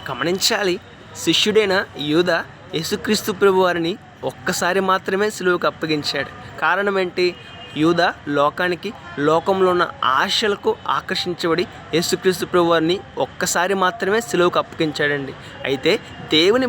గమనించాలి. శిష్యుడైన యూదా యేసుక్రీస్తు ప్రభువారిని ఒక్కసారి మాత్రమే సిలువకు అప్పగించాడు. కారణం ఏంటి? యూదా లోకంలో ఉన్న ఆశలకు ఆకర్షించబడి యేసుక్రీస్తు ప్రభువారిని ఒక్కసారి మాత్రమే సిలువకు అప్పగించాడండి. అయితే దేవుని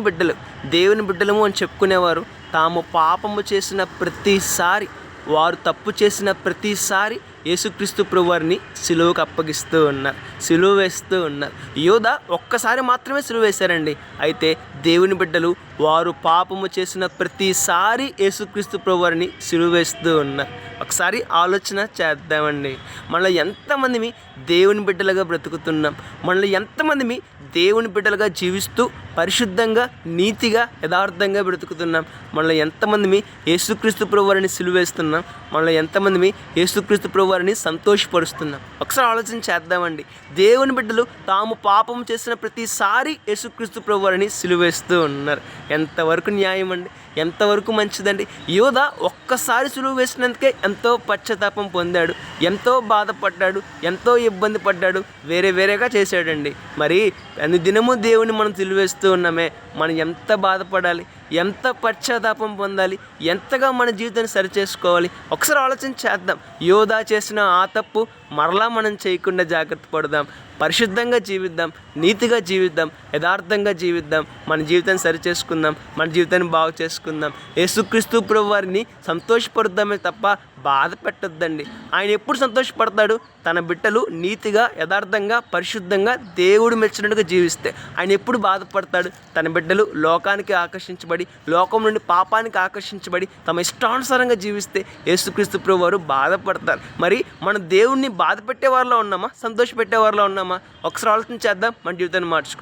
బిడ్డలము అని చెప్పుకునేవారు తాము పాపము చేసిన ప్రతిసారి, వారు తప్పు చేసిన ప్రతిసారి యేసుక్రీస్తు ప్రభువారిని సిలువకు అప్పగిస్తూ ఉన్నారు, సిలువ వేస్తూ ఉన్నారు. యూదా ఒక్కసారి మాత్రమే సిలువ వేశారండి. అయితే దేవుని బిడ్డలు వారు పాపము చేసిన ప్రతిసారి యేసుక్రీస్తు ప్రభువారిని సిలువ వేస్తూ ఉన్నారు. ఒకసారి ఆలోచన చేద్దామండి. మనలో ఎంతమంది దేవుని బిడ్డలుగా బ్రతుకుతున్నాం? మనలో ఎంతమంది దేవుని బిడ్డలుగా జీవిస్తూ పరిశుద్ధంగా, నీతిగా, యథార్థంగా బ్రతుకుతున్నాం? మనలో ఎంతమంది యేసుక్రీస్తు ప్రభువారిని సిలువ వేస్తున్నాం? మనలో ఎంతమంది యేసుక్రీస్తు ప్రభువారిని సంతోషపరుస్తున్నాం? ఒకసారి ఆలోచన చేద్దామండి. దేవుని బిడ్డలు తాము పాపం చేసిన ప్రతిసారి యేసుక్రీస్తు ప్రభువారిని సిలువ వేస్తూ ఉన్నారు. ఎంతవరకు న్యాయం అండి? ఎంతవరకు మంచిదండి? యూదా ఒక్కసారి సిలువ వేసినందుకే ఎంతో పశ్చాత్తాపం పొందాడు, ఎంతో బాధపడ్డాడు, ఎంతో ఇబ్బంది పడ్డాడు, వేరేగా చేశాడండి. మరి అనుదినము దేవుని మనం సిలువ వేస్తూ ఉన్నామే, మనం ఎంత బాధపడాలి, ఎంత పశ్చాత్తాపం పొందాలి, ఎంతగా మన జీవితాన్ని సరిచేసుకోవాలి? ఒకసారి ఆలోచన చేద్దాం. యూదా చేసిన ఆ తప్పు మరలా మనం చేయకుండా జాగ్రత్త పడదాం. పరిశుద్ధంగా జీవిద్దాం, నీతిగా జీవిద్దాం, యథార్థంగా జీవిద్దాం. మన జీవితాన్ని సరిచేసుకుందాం, మన జీవితాన్ని బాగు చేసుకుందాం. యేసుక్రీస్తు ప్రభువారిని సంతోషపరుద్దామే తప్ప బాధ పెట్టొద్దండి. ఆయన ఎప్పుడు సంతోషపడతాడు? తన బిడ్డలు నీతిగా, యథార్థంగా, పరిశుద్ధంగా, దేవుడు మెచ్చినట్టుగా జీవిస్తే. ఆయన ఎప్పుడు బాధపడతాడు? తన బిడ్డలు లోకానికి ఆకర్షించబడి, లోకం నుండి పాపానికి ఆకర్షించబడి తమ ఇష్టానుసారంగా జీవిస్తే యేసుక్రీస్తు ప్రభువారు బాధపడతారు. మరి మన దేవుణ్ణి బాధ పెట్టేవారిలో ఉన్నామా, సంతోష పెట్టేవారిలో ఉన్నామా? ఒకసారి ఆలోచన చేద్దాం, మన జీవితాన్ని మార్చుకుందాం.